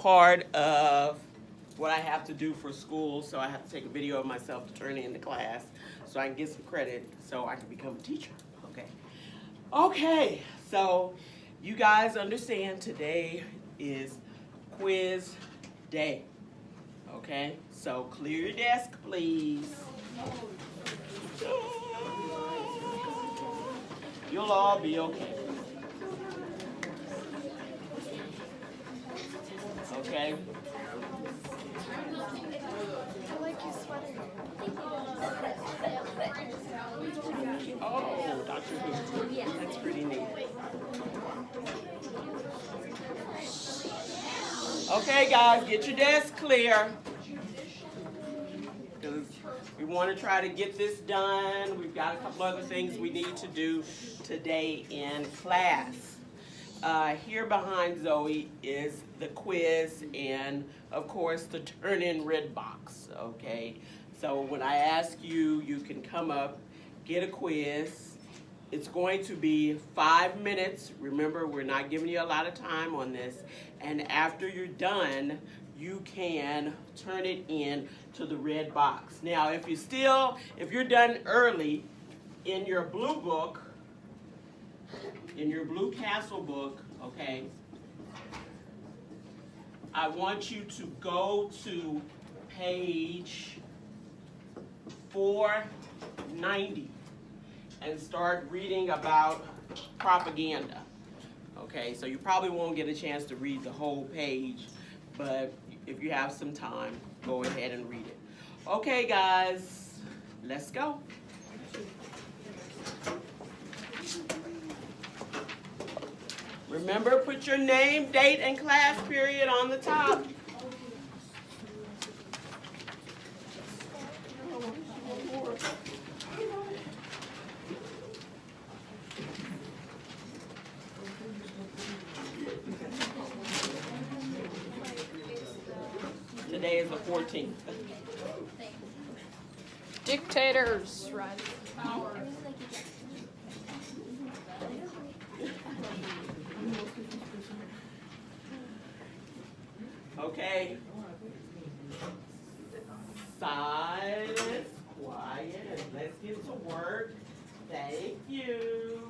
part of what I have to do for school, so I have to take a video of myself to turn in the class so I can get some credit so I can become a teacher. Okay. Okay, so you guys understand today is quiz day. Okay, so clear your desk, please. You'll all be okay. Okay? I like your sweater. Oh, Dr. Who. That's pretty neat. Okay, guys, get your desk clear. Because we want to try to get this done. We've got a couple other things we need to do today in class. Here behind Zoe is the quiz and, of course, the turn-in red box, okay? So when I ask you, you can come up, get a quiz. It's going to be 5 minutes. Remember, we're not giving you a lot of time on this. And after you're done, you can turn it in to the red box. Now, if you're done early, in your blue book, in your Blue Castle book, okay, I want you to go to page 490 and start reading about propaganda. Okay, so you probably won't get a chance to read the whole page, but if you have some time, go ahead and read it. Okay, guys, let's go. Remember, put your name, date, and class period on the top. Today is the 14th. Dictators rise to power. Okay. Silence, quiet, let's get to work. Thank you.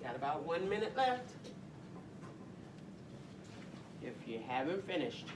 Got about 1 minute left. If you haven't finished.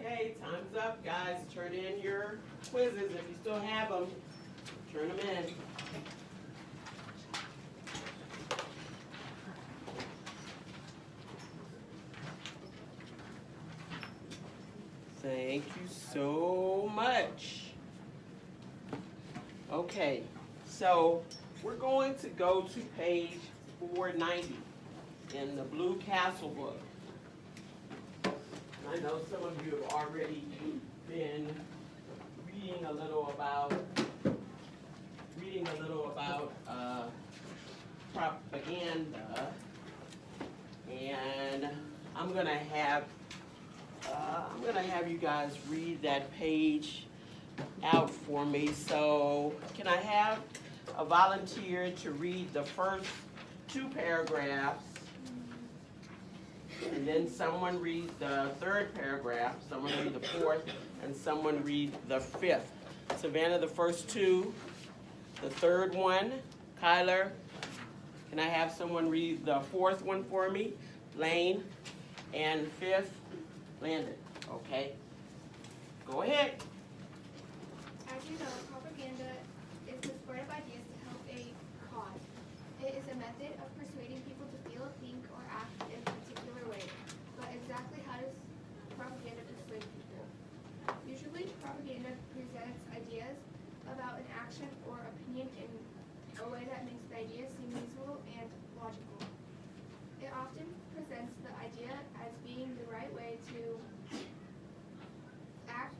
Okay, time's up, guys. Turn in your quizzes if you still have them. Turn them in. Thank you so much. Okay, so we're going to go to page 490 in the Blue Castle book. I know some of you have already been reading a little about propaganda, and I'm gonna have you guys read that page out for me. So can I have a volunteer to read the first 2 paragraphs? And then someone read the 3rd paragraph, someone read the 4th, and someone read the 5th. Savannah, the first 2, the 3rd one. Kyler, can I have someone read the 4th one for me? Lane, and 5th, Landon. Okay, go ahead. As you know, propaganda is the spread of ideas to help a cause. It is a method of persuading people to feel, think, or act in a particular way. But exactly how does propaganda persuade people? Usually, propaganda presents ideas about an action or opinion in a way that makes the idea seem reasonable and logical. It often presents the idea as being the right way to act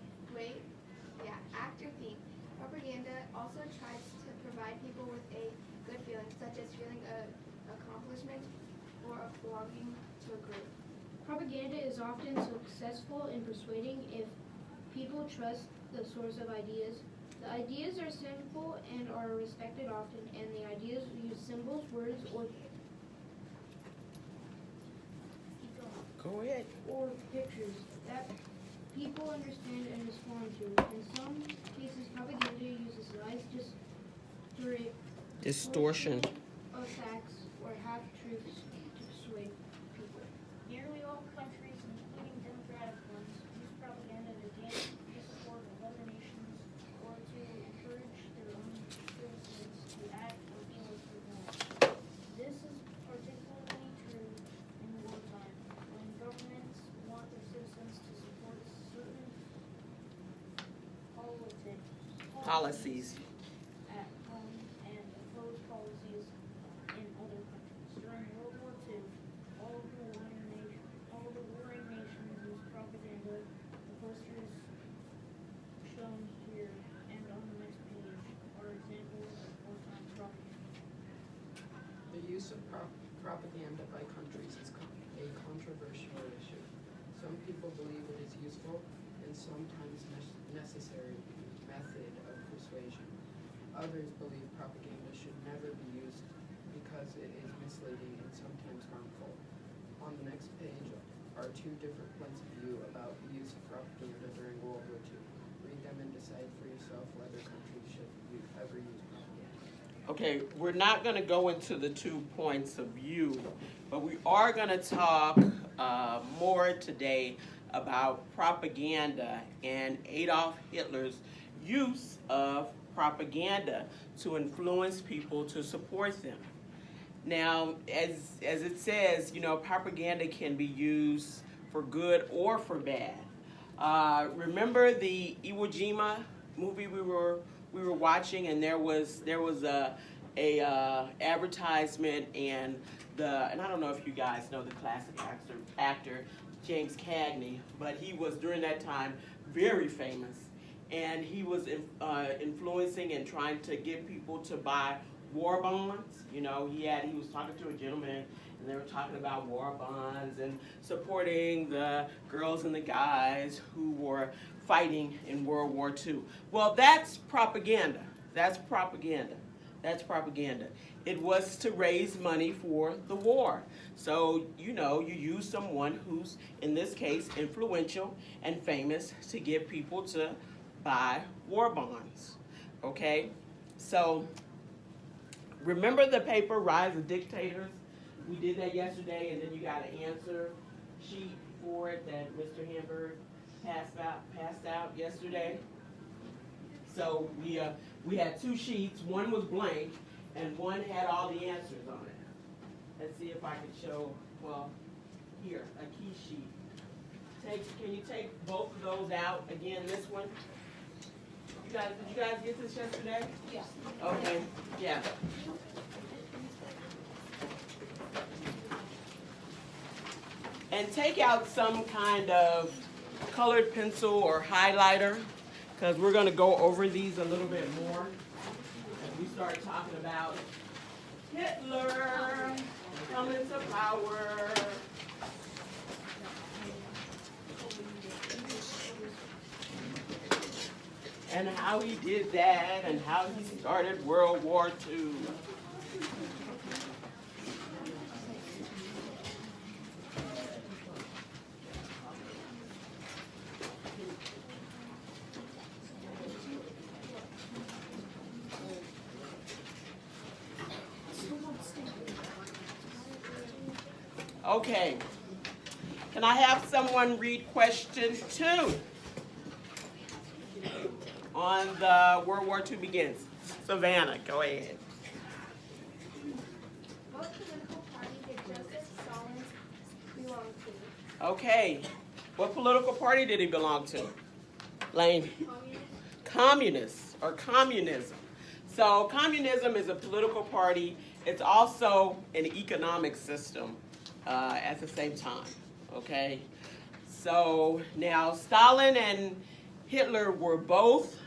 or think. Propaganda also tries to provide people with a good feeling, such as feeling an accomplishment or of belonging to a group. Propaganda is often successful in persuading if people trust the source of ideas. The ideas are simple and are respected often, and the ideas use symbols, words, Go ahead. or pictures that people understand and respond to. In some cases, propaganda uses lies, Distortion. of facts, or half-truths to persuade people. Nearly all countries, including democratic ones, use propaganda to gain the support of other nations or to encourage their own citizens to act or feel as they want. This is particularly true in wartime, when governments want their citizens to support certain Policies. at home and oppose policies in other countries. During World War II, all the warring nations used propaganda. The posters shown here and on the next page are examples of wartime propaganda. The use of propaganda by countries is a controversial issue. Some people believe it is useful and sometimes necessary method of persuasion. Others believe propaganda should never be used because it is misleading and sometimes harmful. On the next page are 2 different points of view about the use of propaganda during World War II. Read them and decide for yourself whether countries should ever use propaganda. Okay, we're not going to go into the 2 points of view, but we are going to talk more today about propaganda and Adolf Hitler's use of propaganda to influence people to support them. Now, as it says, you know, propaganda can be used for good or for bad. Remember the Iwo Jima movie we were watching, and there was a advertisement, and I don't know if you guys know the classic actor James Cagney, but he was during that time very famous, and he was influencing and trying to get people to buy war bonds. You know, he was talking to a gentleman, and they were talking about war bonds and supporting the girls and the guys who were fighting in World War II. Well, that's propaganda. That's propaganda. That's propaganda. It was to raise money for the war. So, you know, you use someone who's, in this case, influential and famous to get people to buy war bonds. Okay? So, remember the paper, Rise of Dictators? We did that yesterday, and then you got an answer sheet for it that Mr. Hamburg passed out yesterday. So we had two sheets. One was blank, and one had all the answers on it. Let's see if I can show. Well, here, a key sheet. Can you take both of those out again? This one. Did you guys get this yesterday? Yeah. Okay. Yeah. And take out some kind of colored pencil or highlighter, because we're going to go over these a little bit more as we start talking about Hitler coming to power. And how he did that, and how he started World War II. Okay. Can I have someone read question 2 on the World War II begins? Savannah, go ahead. What political party did Joseph Stalin belong to? Okay. What political party did he belong to? Lane. Communist or communism. So communism is a political party. It's also an economic system at the same time. Okay. So now Stalin and Hitler were both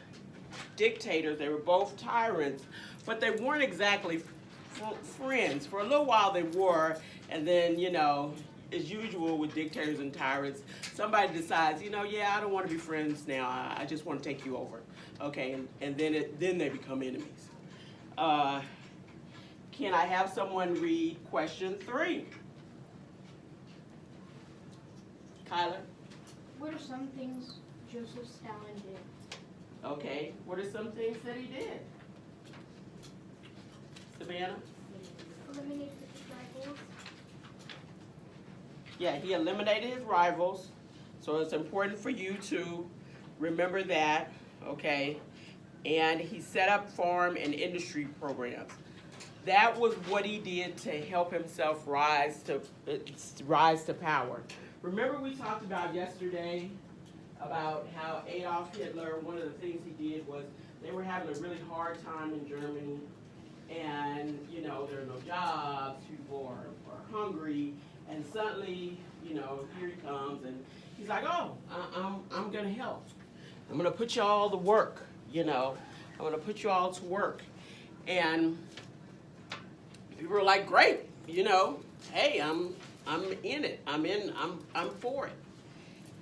dictators. They were both tyrants, but they weren't exactly friends. For a little while they were, and then, you know, as usual with dictators and tyrants, somebody decides, you know, yeah, I don't want to be friends now. I just want to take you over. Okay, and then they become enemies. Can I have someone read question 3? Kyler? What are some things Joseph Stalin did? Okay, what are some things that he did? Savannah? Eliminated his rivals. Yeah, he eliminated his rivals. So it's important for you to remember that, okay? And he set up farm and industry programs. That was what he did to help himself rise to power. Remember we talked about yesterday about how Adolf Hitler, one of the things he did was they were having a really hard time in Germany, and, you know, there are no jobs, people are hungry, and suddenly, you know, here he comes, and he's like, oh, I'm going to help. I'm going to put you all to work, you know. I'm going to put you all to work. And people were like, great, you know, hey, I'm in it. I'm for it.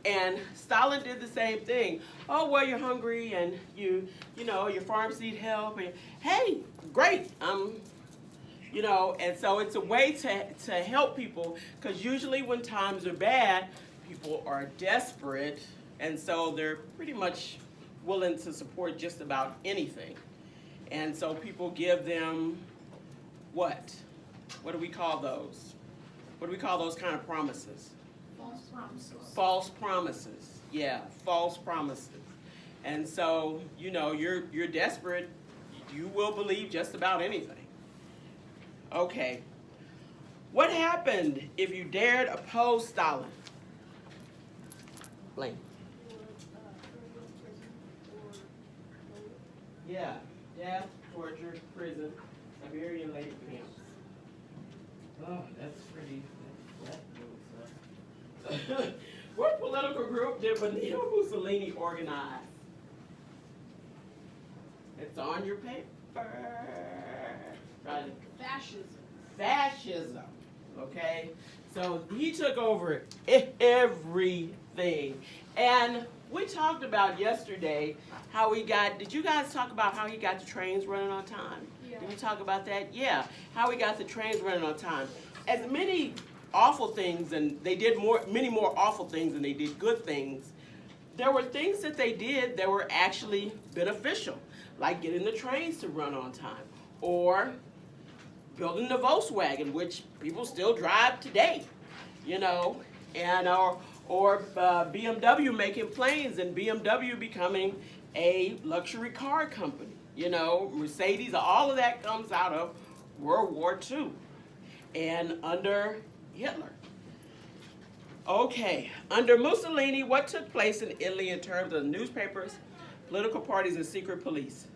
And Stalin did the same thing. Oh, well, you're hungry, and you know, your farms need help, and hey, great, you know, and so it's a way to help people, because usually when times are bad, people are desperate, and so they're pretty much willing to support just about anything. And so people give them what? What do we call those? What do we call those kind of promises? False promises. False promises. Yeah, false promises. And so, you know, you're desperate. You will believe just about anything. Okay. What happened if you dared oppose Stalin? Blaine. Yeah, death, torture, prison, Siberian labor camps. Oh, that's pretty. What political group did Benito Mussolini organize? It's on your paper. Fascism. Fascism. Okay? So he took over everything. And we talked about yesterday how he got, did you guys talk about how he got the trains running on time? Yeah. Did we talk about that? Yeah. How he got the trains running on time. As many awful things, and they did many more awful things than they did good things, there were things that they did that were actually beneficial, like getting the trains to run on time, or building the Volkswagen, which people still drive today, you know, and or BMW making planes and BMW becoming a luxury car company, you know, Mercedes, all of that comes out of World War II and under Hitler. Okay, under Mussolini, what took place in Italy in terms of newspapers, political parties, and secret police?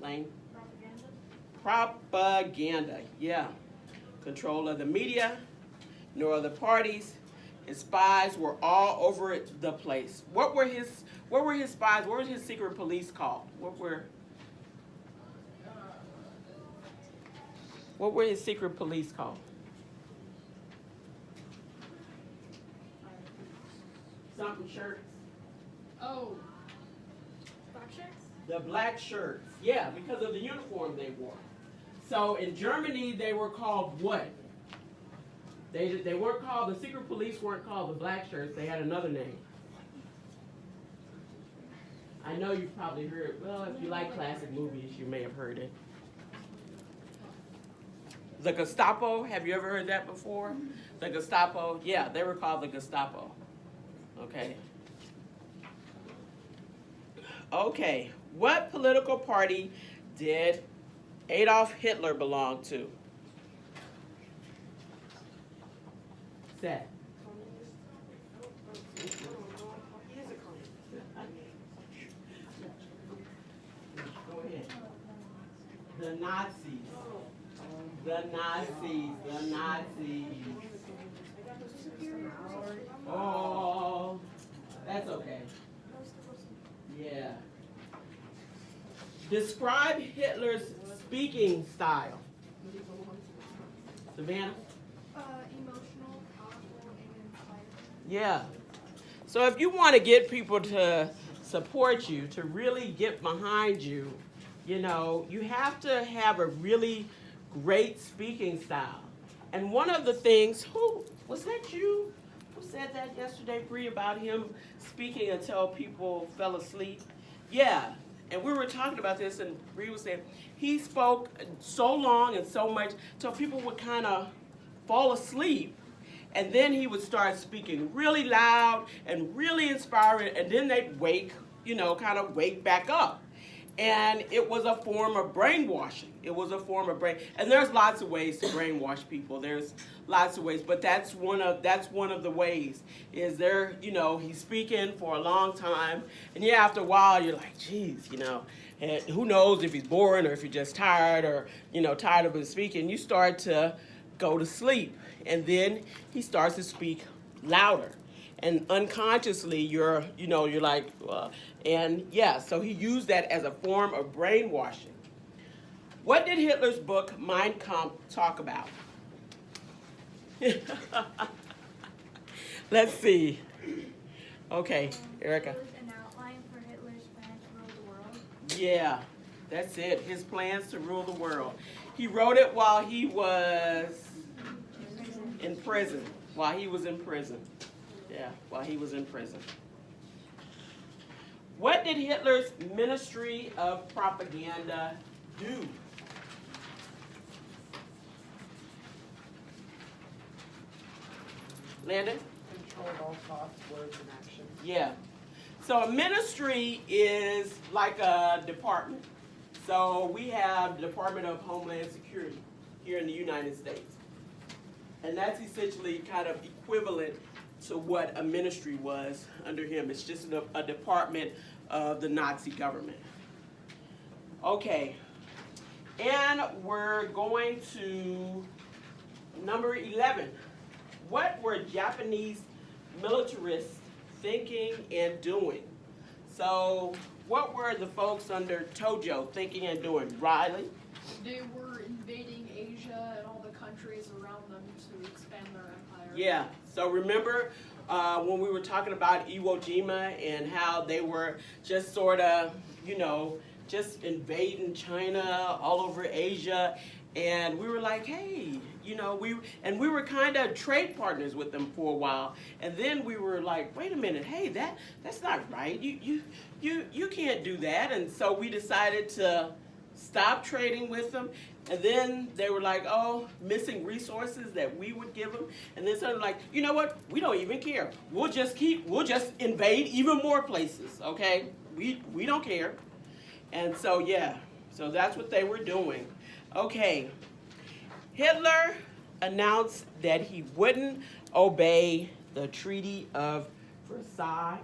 Lane? Propaganda, yeah. Control of the media, nor of the parties. His spies were all over the place. What were his spies? What was his secret police called? What were his secret police called? Something shirts. Oh. Black shirts? The black shirts. Yeah, because of the uniform they wore. So in Germany, they were called what? They weren't called, the secret police weren't called the black shirts. They had another name. I know you've probably heard, well, if you like classic movies, you may have heard it. The Gestapo, have you ever heard that before? The Gestapo, yeah, they were called the Gestapo. Okay. Okay, what political party did Adolf Hitler belong to? Seth. Go ahead. The Nazis. The Nazis. The Nazis. Oh, that's okay. Yeah. Describe Hitler's speaking style. Savannah? Emotional, powerful, and inspiring. Yeah. So if you want to get people to support you, to really get behind you, you know, you have to have a really great speaking style. And one of the things, who was that you who said that yesterday, Bree, about him speaking until people fell asleep? Yeah. And we were talking about this, and Bree was saying he spoke so long and so much till people would kind of fall asleep. And then he would start speaking really loud and really inspiring, and then they'd wake, you know, kind of wake back up. And it was a form of brainwashing. It was a form of and there's lots of ways to brainwash people. There's lots of ways, but that's one of the ways. Is there, you know, he's speaking for a long time, and yeah, after a while you're like, geez, you know, and who knows if he's boring or if you're just tired or, you know, tired of him speaking. You start to go to sleep, and then he starts to speak louder. And unconsciously, you're like, and yeah, so he used that as a form of brainwashing. What did Hitler's book, Mein Kampf, talk about? Let's see. Okay, Erica. It was an outline for Hitler's plan to rule the world. Yeah, that's it, his plans to rule the world. He wrote it while he was in prison, Yeah, while he was in prison. What did Hitler's Ministry of Propaganda do? Landon? Control all thoughts, words, and actions. Yeah. So a ministry is like a department. So we have the Department of Homeland Security here in the United States. And that's essentially kind of equivalent to what a ministry was under him. It's just a department of the Nazi government. Okay, and we're going to number 11. What were Japanese militarists thinking and doing? So what were the folks under Tojo thinking and doing? Riley? They were invading Asia and all the countries around them to expand their empire. Yeah, so remember when we were talking about Iwo Jima and how they were just sort of, just invading China, all over Asia, and we were like, hey, we were kind of trade partners with them for a while, and then we were like, wait a minute, hey, that's not right. You can't do that, and so we decided to stop trading with them. And then they were like, oh, missing resources that we would give them. And then suddenly like, you know what? We don't even care. We'll just invade even more places, okay? We don't care. And so, yeah, so that's what they were doing. Okay, Hitler announced that he wouldn't obey the Treaty of Versailles.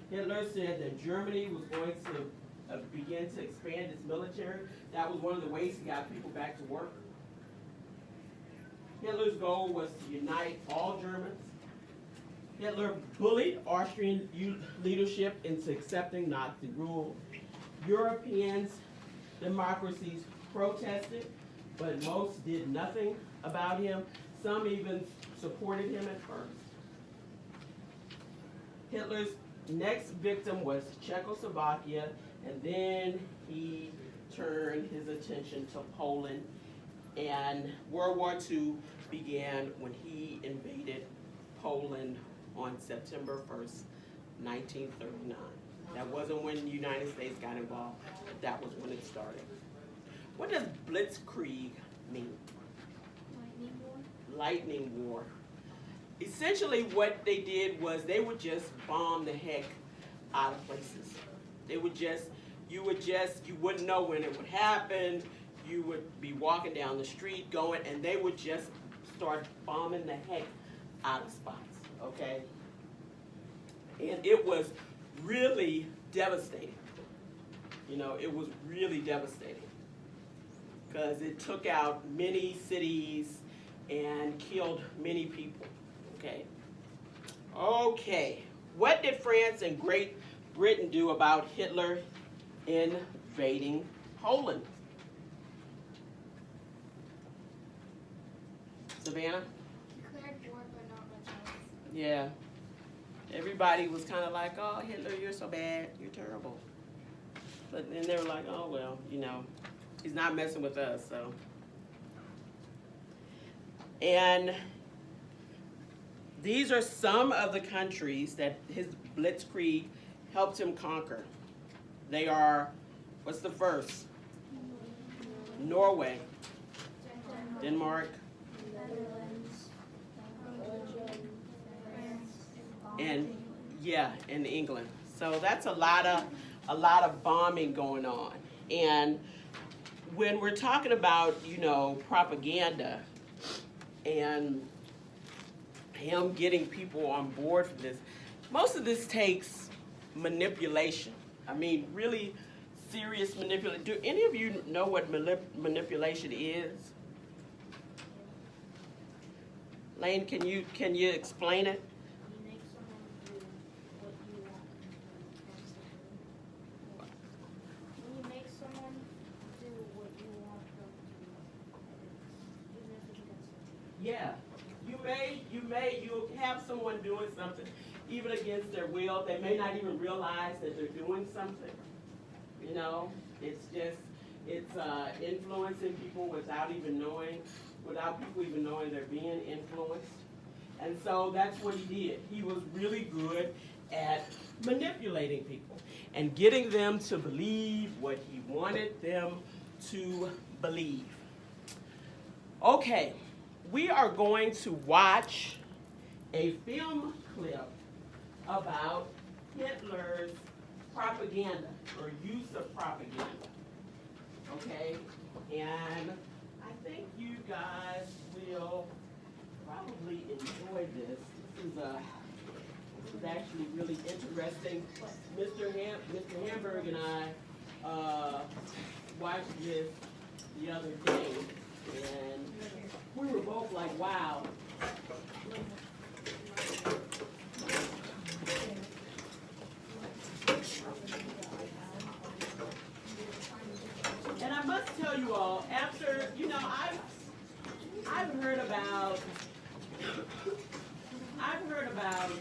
Hitler said that Germany was going to begin to expand its military. That was one of the ways he got people back to work. Hitler's goal was to unite all Germans. Hitler bullied Austrian leadership into accepting Nazi rule. European democracies protested, but most did nothing about him. Some even supported him at first. Hitler's next victim was Czechoslovakia, and then he turned his attention to Poland, and World War II began when he invaded Poland on September 1st, 1939. That wasn't when the United States got involved, but that was when it started. What does blitzkrieg mean? Lightning war. Lightning war. Essentially what they did was they would just bomb the heck out of places. They would just, you wouldn't know when it would happen. You would be walking down the street going, and they would just start bombing the heck out of spots, okay? And it was really devastating. It was really devastating because it took out many cities and killed many people, okay? Okay, what did France and Great Britain do about Hitler invading Poland? Savannah? Declared war, but not much else. Yeah. Everybody was kind of like, oh, Hitler, you're so bad. You're terrible. But then they were like, oh, well, he's not messing with us, so. And these are some of the countries that his blitzkrieg helped him conquer. They are, what's the first? Norway, Denmark, and England. So that's a lot of bombing going on. And when we're talking about, propaganda and him getting people on board for this, most of this takes manipulation. I mean, really serious manipulation. Do any of you know what manipulation is? Lane, can you explain it? You make someone do what you want when you make someone do what you want them to, even if it's against them. Yeah, you have someone doing something even against their will. They may not even realize that they're doing something. It's influencing people without people even knowing they're being influenced. And so that's what he did. He was really good at manipulating people and getting them to believe what he wanted them to believe. Okay, we are going to watch a film clip about Hitler's propaganda or use of propaganda. Okay, and I think you guys will probably enjoy this. This is actually really interesting. Mr. Hamburg and I watched this the other day, and we were both like, wow. And I must tell you all, after, I've heard about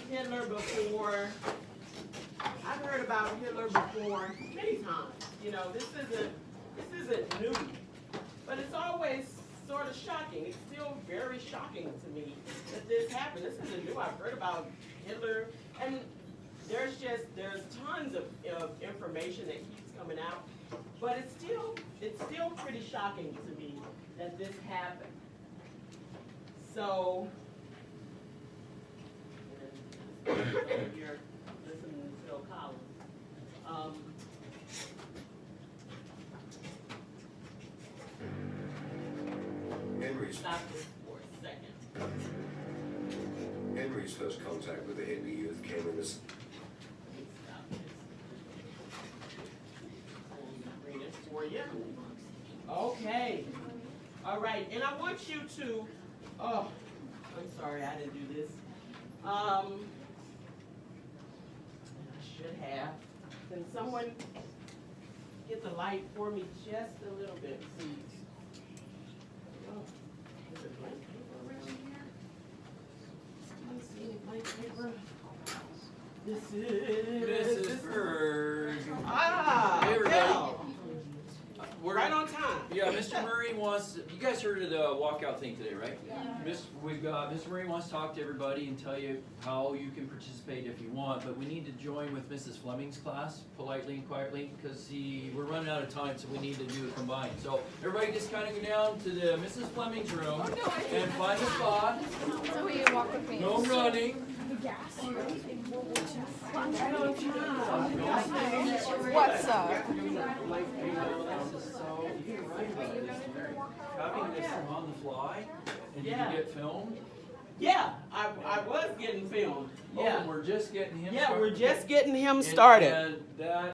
Hitler before. I've heard about Hitler before many times. This isn't new, but it's always sort of shocking. It's still very shocking to me that this happened. This isn't new. I've heard about Hitler, and there's tons of information that keeps coming out, but it's still pretty shocking to me that this happened. So, you're listening to Phil Collins. Stop this for a second. Henry's first contact with the hippie youth came in as Stop this. Bring it for you. Okay. All right, and I want you to. Oh, I'm sorry, I didn't do this. I should have. Can someone get the light for me just a little bit, please? Oh, is there blank paper around here? Do you see any blank paper? This is. Mrs. Berg. Ah, Hey, everybody. Bill. We're Right on time. Yeah, Mr. Murray wants. You guys heard of the walkout thing today, right? Yeah. Mr. Murray wants to talk to everybody and tell you how you can participate if you want, but we need to join with Mrs. Fleming's class politely and quietly because we're running out of time, so we need to do it combined. So everybody just kind of go down to the Mrs. Fleming's room and find a spot. So will you walk with me? No running. What's up? Having this on the fly, and did Yeah. you get filmed? Yeah, I was getting filmed. Oh, Yeah. and we're just getting him Yeah, started. we're just getting him started. And that